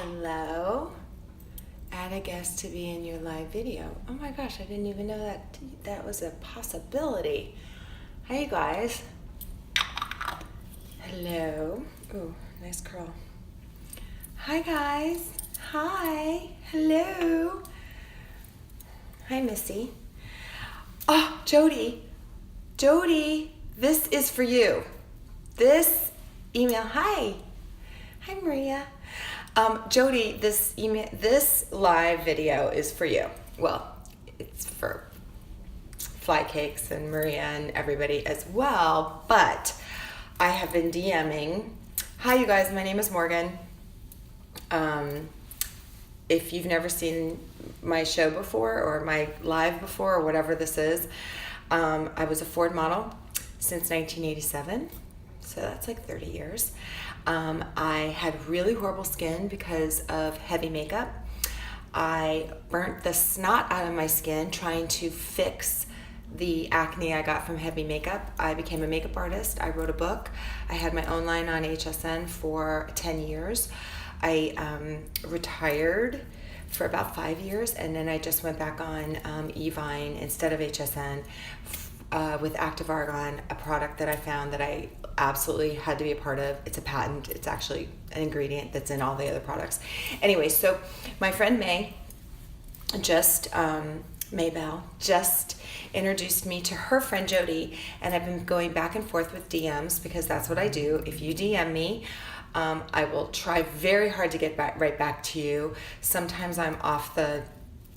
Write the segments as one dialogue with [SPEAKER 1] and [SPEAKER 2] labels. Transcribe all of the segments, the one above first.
[SPEAKER 1] Hello. Add a guest to be in your live video. Oh my gosh, I didn't even know that was a possibility. Hi, you guys. Hello. Ooh, nice curl. Hi, guys. Hi. Hello. Hi, Missy. Oh, Jody. Jody, this is for you. This email. Hi. Hi, Maria. Jody, this live video is for you. Well, it's for Fly Cakes and Maria and everybody as well, but I have been DMing. Hi, you guys. My name is Morgan. If you've never seen my show before or my live before or whatever this is, I was a Ford model since 1987. So that's like 30 years. I had really horrible skin because of heavy makeup. I burnt the snot out of my skin trying to fix the acne I got from heavy makeup. I became a makeup artist. I wrote a book. I had my own line on HSN for 10 years. I retired for about 5 years, and then I just went back on Evine instead of HSN with Active Argon, a product that I found that I absolutely had to be a part of. It's a patent. It's actually an ingredient that's in all the other products. Anyway, so my friend Maybell just introduced me to her friend Jody, and I've been going back and forth with DMs because that's what I do. If you DM me, I will try very hard to get right back to you. Sometimes I'm off the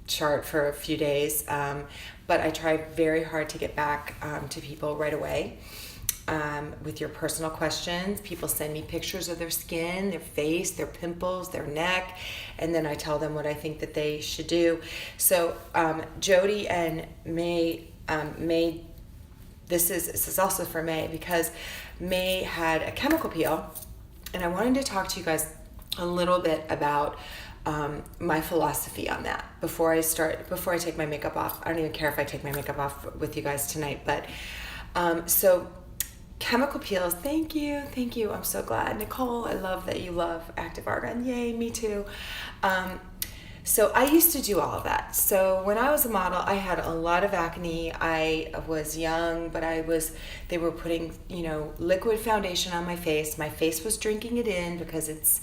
[SPEAKER 1] chart for a few days, but I try very hard to get back to people right away with your personal questions. People send me pictures of their skin, their face, their pimples, their neck, and then I tell them what I think that they should do. So Jody and May, this is also for May because May had a chemical peel, and I wanted to talk to you guys a little bit about my philosophy on that before I take my makeup off. I don't even care if I take my makeup off with you guys tonight, but so chemical peels, thank you. I'm so glad. Nicole, I love that you love Active Argon. Yay, me too. So I used to do all of that. So when I was a model, I had a lot of acne. I was young, but they were putting, liquid foundation on my face. My face was drinking it in because it's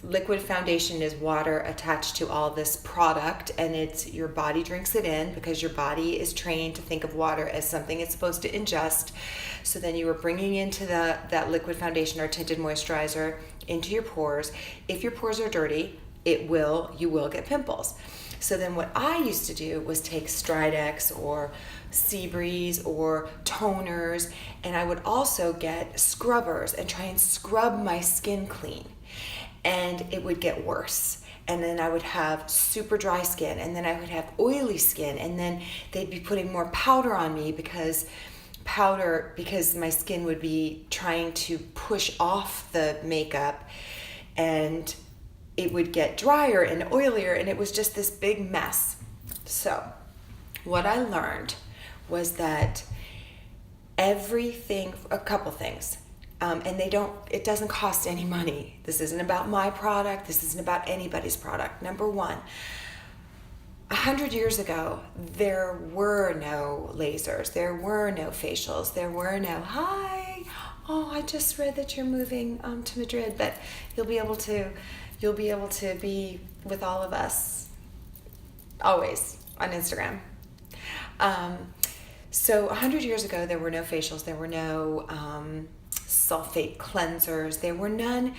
[SPEAKER 1] liquid foundation is water attached to all this product, and your body drinks it in because your body is trained to think of water as something it's supposed to ingest. So then you were bringing into that liquid foundation or tinted moisturizer into your pores. If your pores are dirty, you will get pimples. So then what I used to do was take Stridex or Seabreeze or toners, and I would also get scrubbers and try and scrub my skin clean. And it would get worse. And then I would have super dry skin, and then I would have oily skin, and then they'd be putting more powder on me because my skin would be trying to push off the makeup, and it would get drier and oilier, and it was just this big mess. So what I learned was that a couple things. And it doesn't cost any money. This isn't about my product. This isn't about anybody's product. Number one, 100 years ago, there were no lasers. There were no facials. There were no, hi, oh, I just read that you're moving to Madrid, but you'll be able to be with all of us always on Instagram. So 100 years ago, there were no facials. There were no sulfate cleansers. There were no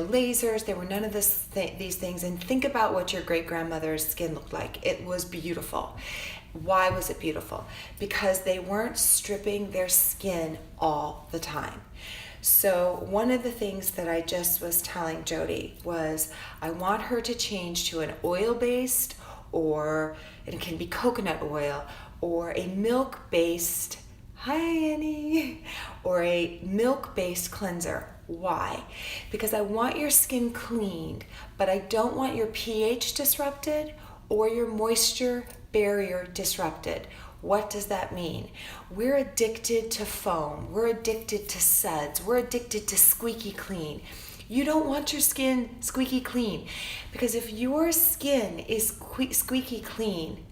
[SPEAKER 1] lasers. There were none of these things. And think about what your great-grandmother's skin looked like. It was beautiful. Why was it beautiful? Because they weren't stripping their skin all the time. So one of the things that I just was telling Jody was I want her to change to an oil-based, or it can be coconut oil, or a milk-based, hi Annie, or a milk-based cleanser. Why? Because I want your skin cleaned, but I don't want your pH disrupted or your moisture barrier disrupted. What does that mean? We're addicted to foam. We're addicted to suds. We're addicted to squeaky clean. You don't want your skin squeaky clean, because if your skin is squeaky clean,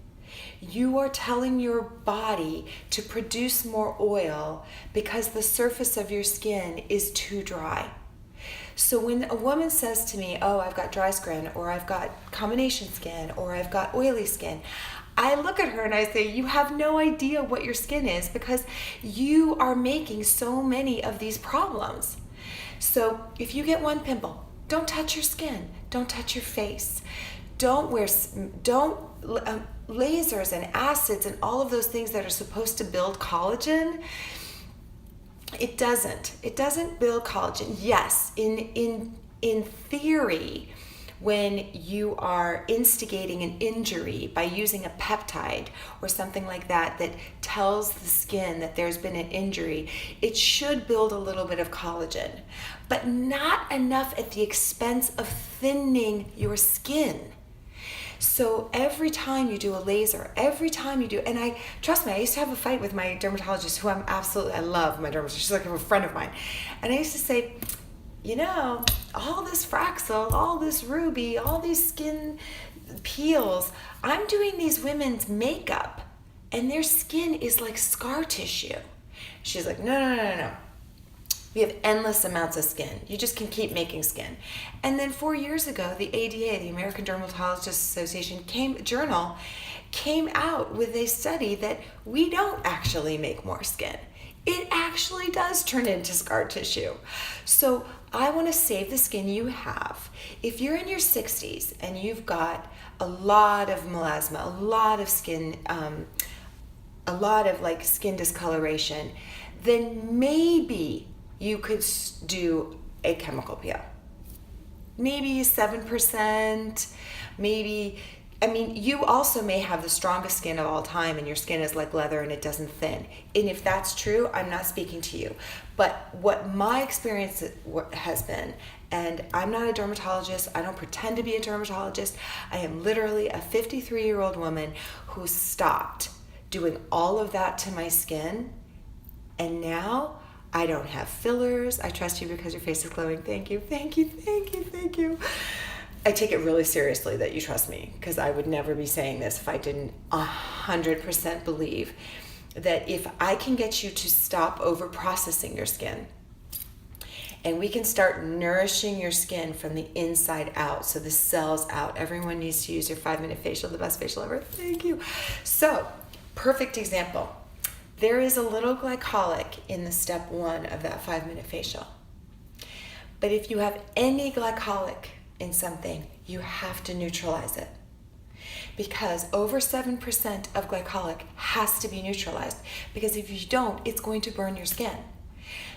[SPEAKER 1] you are telling your body to produce more oil because the surface of your skin is too dry. So when a woman says to me, oh, I've got dry skin, or I've got combination skin, or I've got oily skin, I look at her and I say, you have no idea what your skin is because you are making so many of these problems. So if you get one pimple, don't touch your skin, don't touch your face, don't lasers and acids and all of those things that are supposed to build collagen. It doesn't build collagen. Yes, in theory, when you are instigating an injury by using a peptide or something like that that tells the skin that there's been an injury, it should build a little bit of collagen, but not enough at the expense of thinning your skin. So every time you do a laser, and trust me, I used to have a fight with my dermatologist, who I love my dermatologist, she's like a friend of mine. And I used to say, all this Fraxel, all this Ruby, all these skin peels, I'm doing these women's makeup and their skin is like scar tissue. She's like, no. We have endless amounts of skin. You just can keep making skin. And then 4 years ago, the ADA, the American Dermatologists Association journal came out with a study that we don't actually make more skin. It actually does turn into scar tissue. So I want to save the skin you have. If you're in your 60s and you've got a lot of melasma, a lot of skin skin discoloration, then maybe you could do a chemical peel. Maybe 7%, you also may have the strongest skin of all time and your skin is like leather and it doesn't thin. And if that's true, I'm not speaking to you. But what my experience has been, and I'm not a dermatologist, I don't pretend to be a dermatologist, I am literally a 53-year-old woman who stopped doing all of that to my skin, and now I don't have fillers. I trust you because your face is glowing. Thank you. I take it really seriously that you trust me, because I would never be saying this if I didn't 100% believe that if I can get you to stop over-processing your skin, and we can start nourishing your skin from the inside out, so the cells out. Everyone needs to use your 5-minute facial, the best facial ever. Thank you. So, perfect example. There is a little glycolic in the step 1 of that 5-minute facial. But if you have any glycolic in something, you have to neutralize it. Because over 7% of glycolic has to be neutralized. Because if you don't, it's going to burn your skin.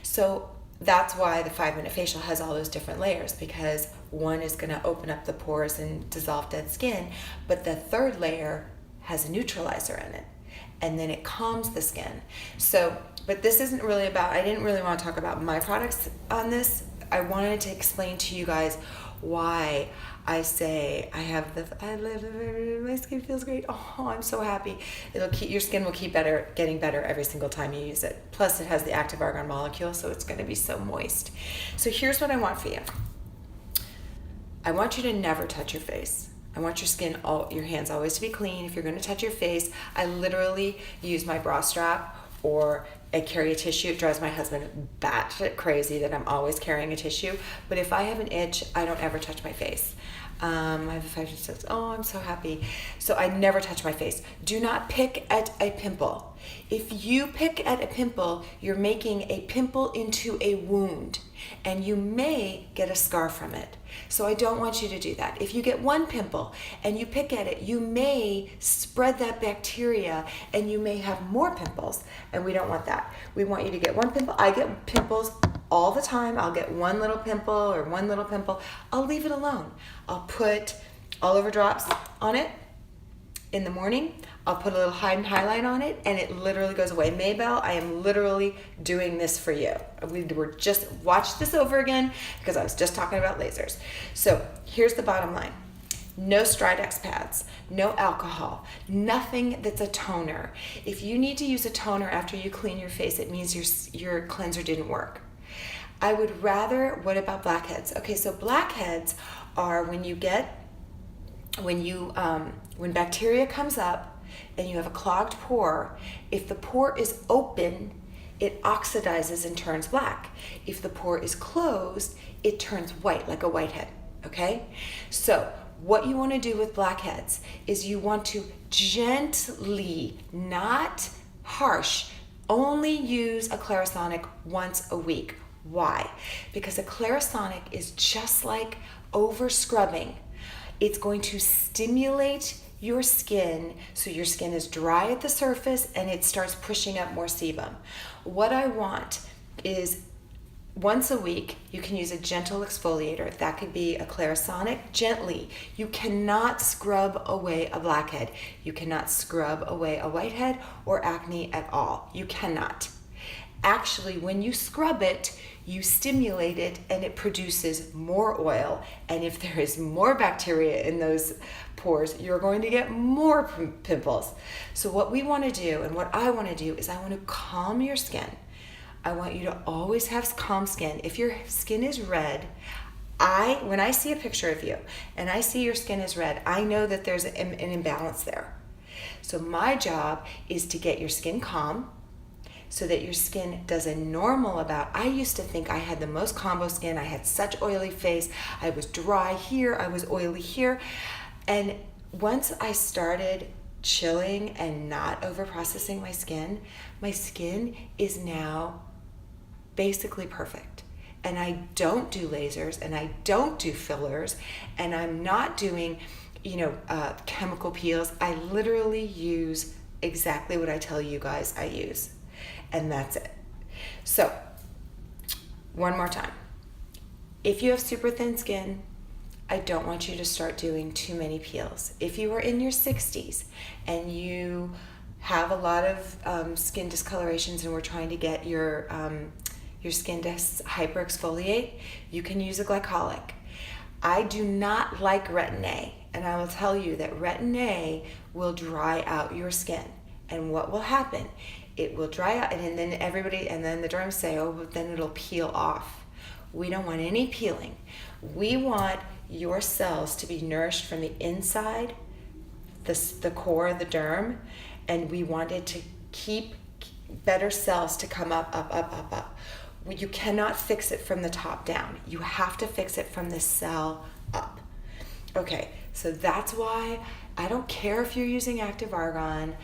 [SPEAKER 1] So that's why the 5-minute facial has all those different layers, because one is going to open up the pores and dissolve dead skin, but the third layer has a neutralizer in it. And then it calms the skin. So, but this isn't really I didn't really want to talk about my products on this. I wanted to explain to you guys why I say my skin feels great. Oh, I'm so happy. Your skin will keep getting better every single time you use it. Plus it has the active argan molecule, so it's going to be so moist. So here's what I want for you. I want you to never touch your face. I want your hands always to be clean. If you're going to touch your face, I literally use my bra strap, or I carry a tissue. It drives my husband batshit crazy that I'm always carrying a tissue. But if I have an itch, I don't ever touch my face. I have a 5-6. Oh, I'm so happy. So I never touch my face. Do not pick at a pimple. If you pick at a pimple, you're making a pimple into a wound, and you may get a scar from it. So I don't want you to do that. If you get one pimple and you pick at it, you may spread that bacteria and you may have more pimples, and we don't want that. We want you to get one pimple. I get pimples all the time. I'll get one little pimple. I'll leave it alone. I'll put all over drops on it in the morning. I'll put a little highlight on it, and it literally goes away. Maybelle, I am literally doing this for you. We were just, watch this over again, because I was just talking about lasers. So here's the bottom line. No Stridex pads, no alcohol, nothing that's a toner. If you need to use a toner after you clean your face, it means your cleanser didn't work. I would rather, what about blackheads? Okay, so blackheads are when bacteria comes up and you have a clogged pore. If the pore is open, it oxidizes and turns black. If the pore is closed, it turns white, like a whitehead, okay? So what you want to do with blackheads is you want to gently, not harsh, only use a Clarisonic once a week. Why? Because a Clarisonic is just like over scrubbing. It's going to stimulate your skin so your skin is dry at the surface and it starts pushing up more sebum. What I want is once a week, you can use a gentle exfoliator. That could be a Clarisonic, gently. You cannot scrub away a blackhead. You cannot scrub away a whitehead or acne at all. You cannot. Actually, when you scrub it, you stimulate it and it produces more oil. And if there is more bacteria in those pores, you're going to get more pimples. So what we want to do, and what I want to do, is I want to calm your skin. I want you to always have calm skin. If your skin is red, when I see a picture of you and I see your skin is red, I know that there's an imbalance there. So my job is to get your skin calm so that your skin does a normal I used to think I had the most combo skin. I had such oily face. I was dry here. I was oily here. And once I started chilling and not over processing my skin is now basically perfect. And I don't do lasers and I don't do fillers and I'm not doing, chemical peels. I literally use exactly what I tell you guys I use. And that's it. So, one more time. If you have super thin skin, I don't want you to start doing too many peels. If you are in your 60s and you have a lot of skin discolorations and we're trying to get your skin to hyperexfoliate, you can use a glycolic. I do not like Retin-A, and I will tell you that Retin-A will dry out your skin. And what will happen? It will dry out, and then the derms say, oh, but then it'll peel off. We don't want any peeling. We want your cells to be nourished from the inside, the core of the derm, and we wanted to keep better cells to come up, up, up, up, up. You cannot fix it from the top down. You have to fix it from the cell up. Okay, so that's why I don't care if you're using active argan.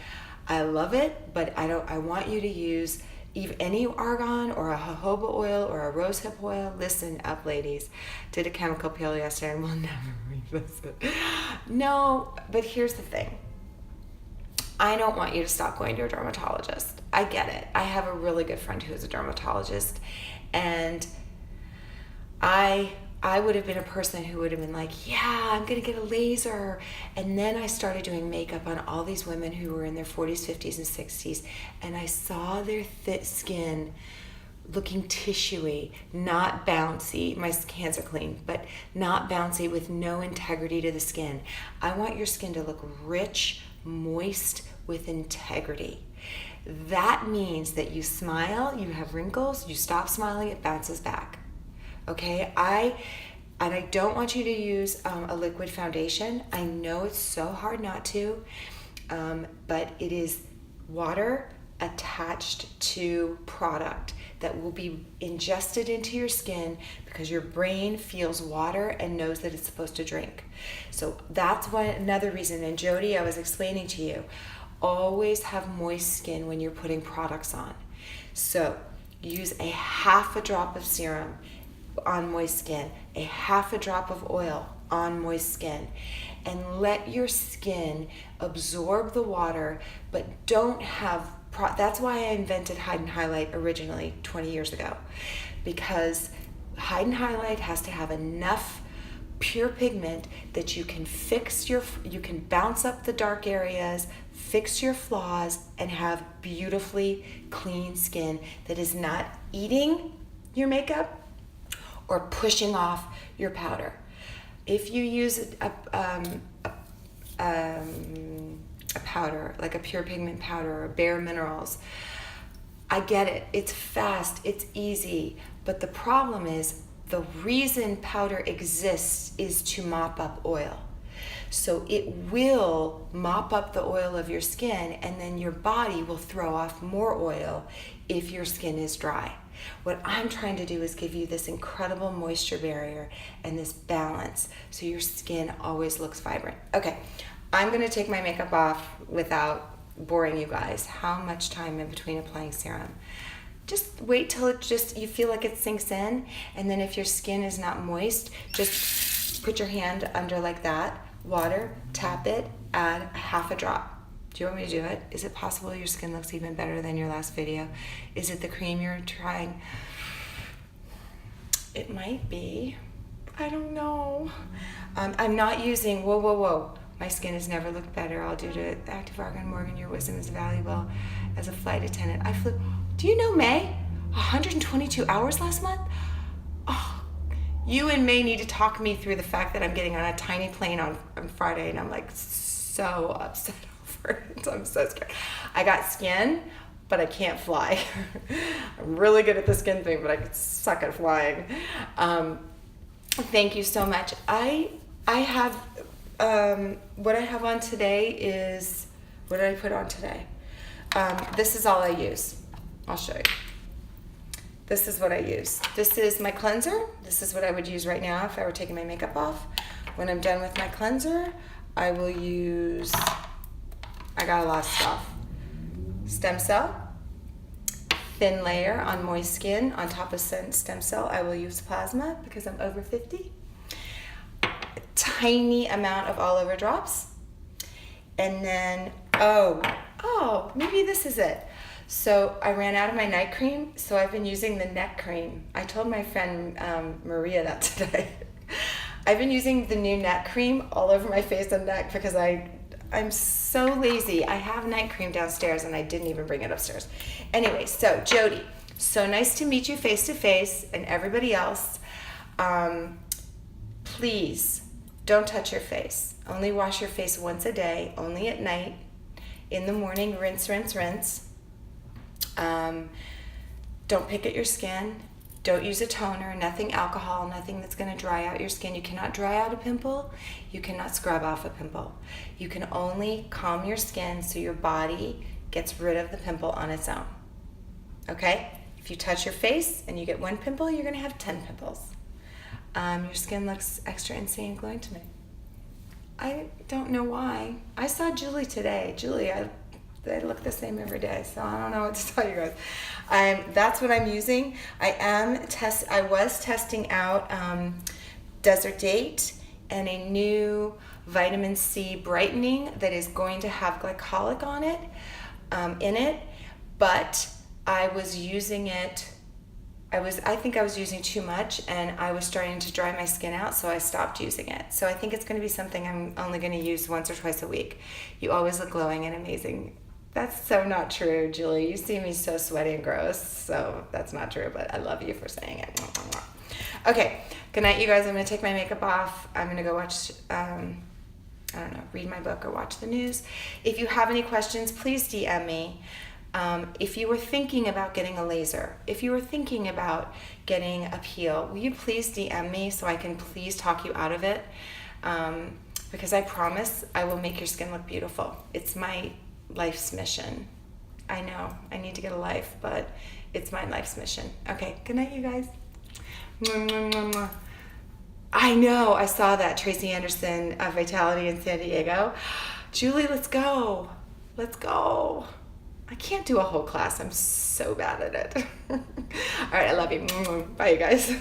[SPEAKER 1] I love it, but I want you to use any argan or a jojoba oil or a rosehip oil. Listen up, ladies. Did a chemical peel yesterday and we'll never revisit. No, but here's the thing. I don't want you to stop going to a dermatologist. I get it. I have a really good friend who's a dermatologist, and I would have been a person who would have been like, yeah, I'm going to get a laser. And then I started doing makeup on all these women who were in their 40s, 50s, and 60s, and I saw their thick skin looking tissuey, not bouncy. My hands are clean, but not bouncy, with no integrity to the skin. I want your skin to look rich, moist, with integrity. That means that you smile, you have wrinkles, you stop smiling, it bounces back. Okay, I don't want you to use a liquid foundation. I know it's so hard not to, but it is water attached to product that will be ingested into your skin because your brain feels water and knows that it's supposed to drink. So that's another reason. And Jody, I was explaining to you, always have moist skin when you're putting products on. So use a half a drop of serum on moist skin, a half a drop of oil on moist skin, and let your skin absorb the water, but don't have that's why I invented Hide and Highlight originally 20 years ago, because Hide and Highlight has to have enough pure pigment that you can you can bounce up the dark areas, fix your flaws, and have beautifully clean skin that is not eating your makeup or pushing off your powder. If you use a powder, like a pure pigment powder or Bare Minerals, I get it. It's fast, it's easy, But the problem is, the reason powder exists is to mop up oil. So it will mop up the oil of your skin, and then your body will throw off more oil if your skin is dry. What I'm trying to do is give you this incredible moisture barrier and this balance so your skin always looks vibrant. Okay, I'm gonna take my makeup off without boring you guys. How much time in between applying serum? Just wait till you feel like it sinks in, and then if your skin is not moist, just put your hand under like that, water, tap it, add half a drop. Do you want me to do it? Is it possible your skin looks even better than your last video? Is it the cream you're trying? It might be. I don't know. I'm not using, whoa. My skin has never looked better. All due to active argan. Morgan, your wisdom is valuable as a flight attendant. I flew, do you know May? 122 hours last month? Oh, you and May need to talk me through the fact that I'm getting on a tiny plane on Friday, and I'm like so upset over it. I'm so scared. I got skin, but I can't fly. I'm really good at the skin thing, but I suck at flying. Thank you so much. I have, what I have on today is, what did I put on today? This is all I use. I'll show you. This is what I use. This is my cleanser. This is what I would use right now if I were taking my makeup off. When I'm done with my cleanser, I will use, I got a lot of stuff. Stem cell, thin layer on moist skin. On top of stem cell, I will use plasma because I'm over 50. A tiny amount of all over drops. And then, oh, maybe this is it. So I ran out of my night cream, so I've been using the neck cream. I told my friend Maria that today. I've been using the new neck cream all over my face and neck because I'm so lazy. I have night cream downstairs and I didn't even bring it upstairs. Anyway, so Jody, so nice to meet you face to face, and everybody else. Please don't touch your face. Only wash your face once a day, only at night. In the morning, rinse, rinse, rinse. Don't pick at your skin. Don't use a toner, nothing alcohol, nothing that's going to dry out your skin. You cannot dry out a pimple. You cannot scrub off a pimple. You can only calm your skin so your body gets rid of the pimple on its own. Okay? If you touch your face and you get one pimple, you're going to have 10 pimples. Your skin looks extra insane glowing to me. I don't know why. I saw Julie today. Julie, they look the same every day, so I don't know what to tell you guys. That's what I'm using. I was testing out Desert Date and a new vitamin C brightening that is going to have glycolic on it, in it, but I was using it. I think I was using too much, and I was starting to dry my skin out, so I stopped using it. So I think it's going to be something I'm only going to use once or twice a week. You always look glowing and amazing. That's so not true, Julie. You see me so sweaty and gross, so that's not true, but I love you for saying it. Okay, good night, you guys. I'm going to take my makeup off. I'm going to go watch, read my book or watch the news. If you have any questions, please DM me. If you were thinking about getting a laser, if you were thinking about getting a peel, will you please DM me so I can please talk you out of it? Because I promise I will make your skin look beautiful. It's my life's mission. I know I need to get a life, but it's my life's mission. Okay, good night, you guys. I know, I saw that Tracy Anderson of Vitality in San Diego. Julie, let's go. Let's go. I can't do a whole class. I'm so bad at it. All right, I love you. Bye, you guys.